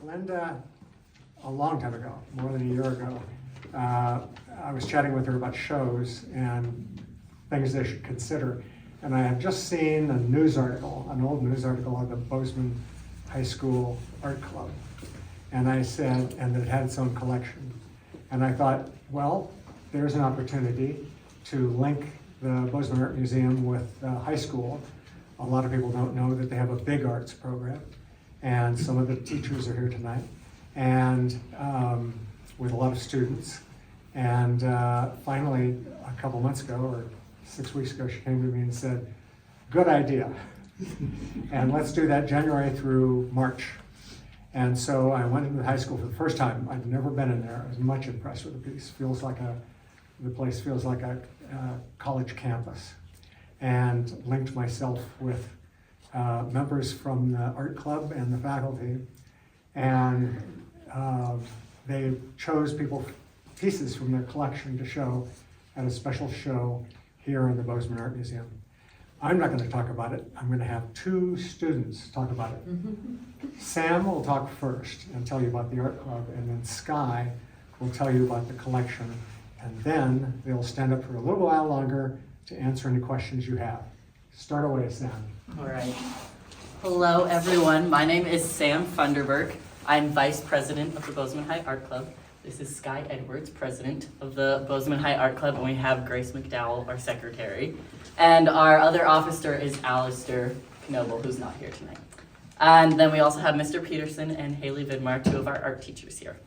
Linda, a long time ago, more than a year ago, I was chatting with her about shows and things they should consider. And I had just seen a news article, an old news article of the Bozeman High School Art Club. And I said, and it had its own collection. And I thought, well, there's an opportunity to link the Bozeman Art Museum with the high school. A lot of people don't know that they have a big arts program. And some of the teachers are here tonight, and with a lot of students. And finally, a couple months ago, or 6 weeks ago, she came to me and said, good idea. And let's do that January through March. And so I went into the high school for the first time. I'd never been in there. I was much impressed with the piece. The place feels like a college campus. And linked myself with members from the art club and the faculty, and they chose pieces from their collection to show at a special show here in the Bozeman Art Museum. I'm not going to talk about it. I'm going to have two students talk about it. Sam will talk first and tell you about the art club, and then Sky will tell you about the collection, and then they'll stand up for a little while longer to answer any questions you have. Start away, Sam. All right. Hello, everyone. My name is Sam Funderburk. I'm Vice President of the Bozeman High Art Club. This is Sky Edwards, President of the Bozeman High Art Club, and we have Grace McDowell, our Secretary. And our other officer is Alistair Knoble, who's not here tonight. And then we also have Mr. Peterson and Haley Vidmar, two of our art teachers here.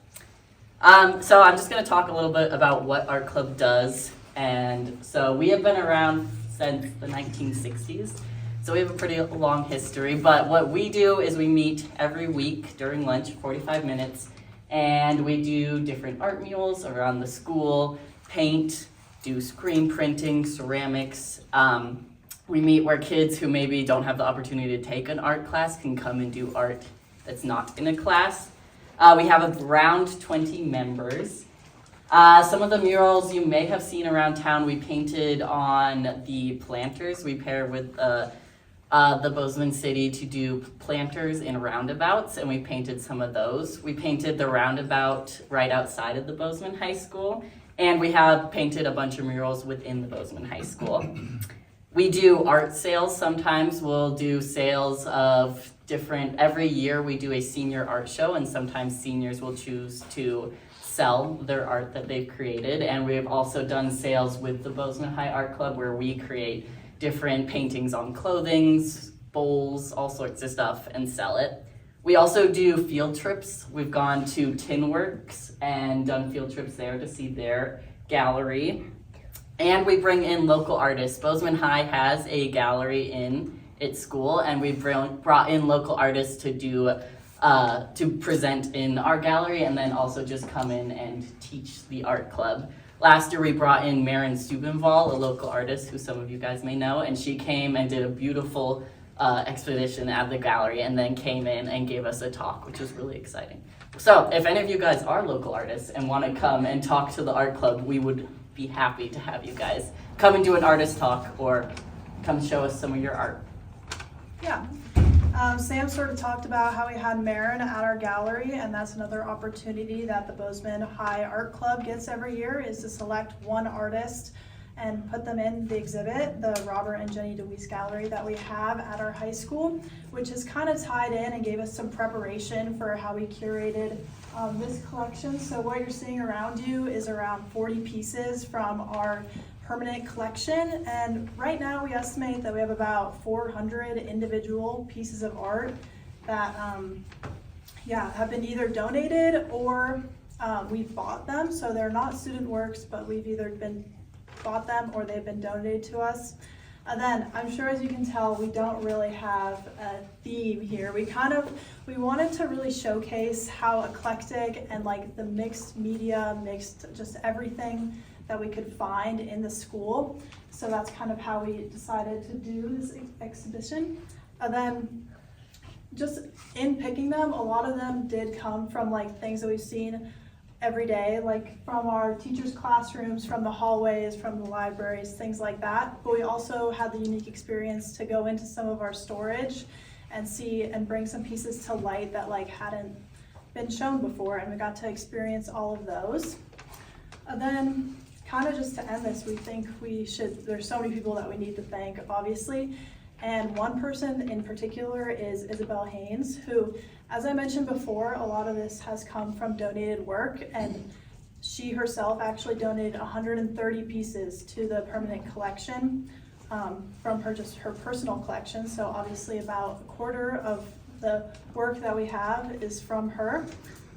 So I'm just going to talk a little bit about what Art Club does. And so we have been around since the 1960s. So we have a pretty long history, but what we do is we meet every week during lunch, 45 minutes, and we do different art murals around the school, paint, do screen printing, ceramics. We meet where kids who maybe don't have the opportunity to take an art class can come and do art that's not in a class. We have around 20 members. Some of the murals you may have seen around town, we painted on the planters. We pair with the Bozeman City to do planters in roundabouts, and we painted some of those. We painted the roundabout right outside of the Bozeman High School, and we have painted a bunch of murals within the Bozeman High School. We do art sales sometimes. We'll do sales of every year we do a senior art show, and sometimes seniors will choose to sell their art that they've created. And we have also done sales with the Bozeman High Art Club where we create different paintings on clothing, bowls, all sorts of stuff, and sell it. We also do field trips. We've gone to Tin Works and done field trips there to see their gallery. And we bring in local artists. Bozeman High has a gallery in its school, and we brought in local artists to present in our gallery, and then also just come in and teach the art club. Last year we brought in Maren Steubenvall, a local artist who some of you guys may know, and she came and did a beautiful exposition at the gallery, and then came in and gave us a talk, which was really exciting. So if any of you guys are local artists and want to come and talk to the art club, we would be happy to have you guys come and do an artist talk or come show us some of your art. Yeah. Sam sort of talked about how we had Maren at our gallery, and that's another opportunity that the Bozeman High Art Club gets every year, is to select one artist and put them in the exhibit, the Robert and Jenny DeWeese gallery that we have at our high school, which is kind of tied in and gave us some preparation for how we curated this collection. So what you're seeing around you is around 40 pieces from our permanent collection, and right now we estimate that we have about 400 individual pieces of art that have been either donated or we've bought them. So they're not student works, but we've either bought them or they've been donated to us. And then I'm sure, as you can tell, we don't really have a theme here. We wanted to really showcase how eclectic and like the mixed media, mixed just everything that we could find in the school. So that's kind of how we decided to do this exhibition. And then just in picking them, a lot of them did come from like things that we've seen every day, like from our teachers' classrooms, from the hallways, from the libraries, things like that. But we also had the unique experience to go into some of our storage and see and bring some pieces to light that like hadn't been shown before, and we got to experience all of those. And then kind of just to end this, we think there's so many people that we need to thank, obviously. And one person in particular is Isabel Haynes, who, as I mentioned before, a lot of this has come from donated work, and she herself actually donated 130 pieces to the permanent collection from her personal collection. So obviously about a quarter of the work that we have is from her.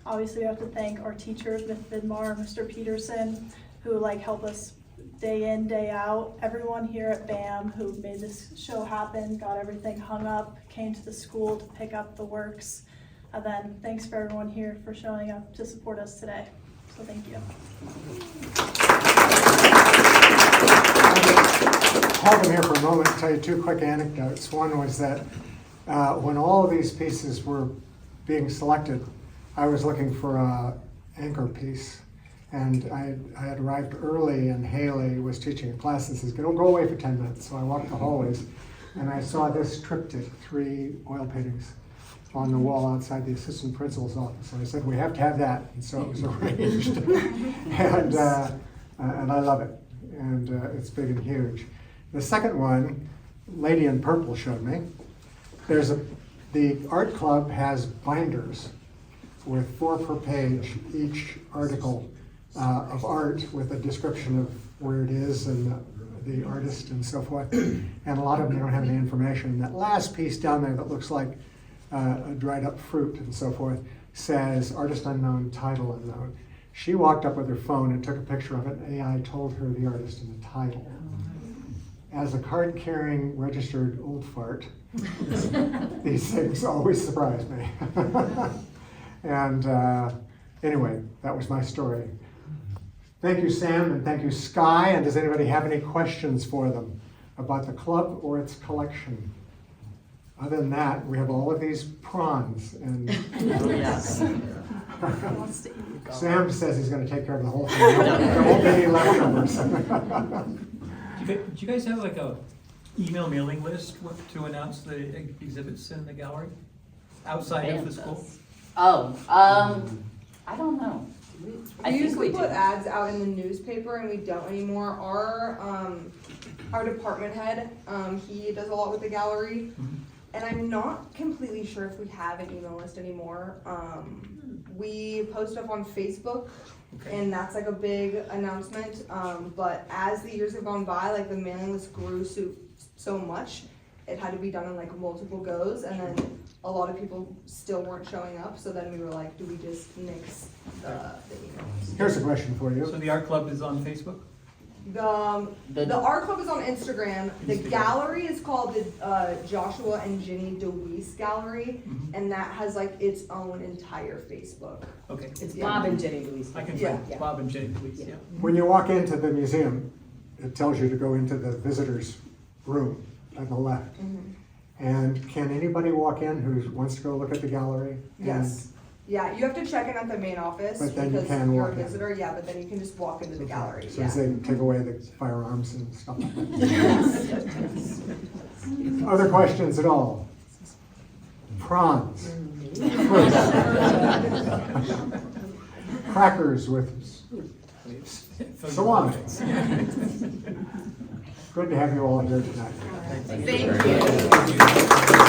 Obviously we have to thank our teachers, Ms. Vidmar, Mr. Peterson, who help us day in, day out. Everyone here at BAM who made this show happen, got everything hung up, came to the school to pick up the works. And then thanks for everyone here for showing up to support us today. So thank you. Hold them here for a moment to tell you two quick anecdotes. One was that when all of these pieces were being selected, I was looking for an anchor piece. And I had arrived early, and Haley was teaching a class and says, don't go away for 10 minutes. So I walked the hallways, and I saw this triptych, 3 oil paintings on the wall outside the assistant principal's office. And I said, we have to have that. And so it was arranged. And I love it. And it's big and huge. The second one, Lady in Purple showed me. The art club has binders with 4 per page, each article of art with a description of where it is and the artist and so forth. And a lot of them don't have any information. That last piece down there that looks like a dried up fruit and so forth says artist unknown, title unknown. She walked up with her phone and took a picture of it, and AI told her the artist and the title. As a card-carrying registered old fart, these things always surprise me. And anyway, that was my story. Thank you, Sam, and thank you, Sky. And does anybody have any questions for them about the club or its collection? Other than that, we have all of these prawns. And Oh, yes. Sam says he's going to take care of the whole thing. There won't be any leftovers. Do you guys have like a email mailing list to announce the exhibits in the gallery outside of the school? I don't know. I We think usually we do. put ads out in the newspaper, and we don't anymore. Our department head, he does a lot with the gallery, and I'm not completely sure if we have an email list anymore. We post stuff on Facebook, and that's like a big announcement. But as the years have gone by, like the mailing list grew so much, it had to be done in like multiple goes, and then a lot of people still weren't showing up. So then we were like, do we just nix the emails? Here's a question for you. So the art club is on Facebook? The art club is on Instagram. The Instagram. gallery is called the Joshua and Ginny DeWeese Gallery, and that has like its own entire Facebook. Okay. It's Bob and Jenny Louise. I can Yeah. find Bob and Jenny, please, yeah. When you walk into the museum, it tells you to go into the visitors' room on the left. And can anybody walk in who wants to go look at the gallery? Yes. Yeah, you have to check in at the main office But then you because can you're a walk in. visitor. Yeah, but then you can just walk into the gallery. So Yeah. they take away the firearms and stuff like that. Other questions at all? Prawns. Crackers with salami. Good to have you all here tonight. Thank you.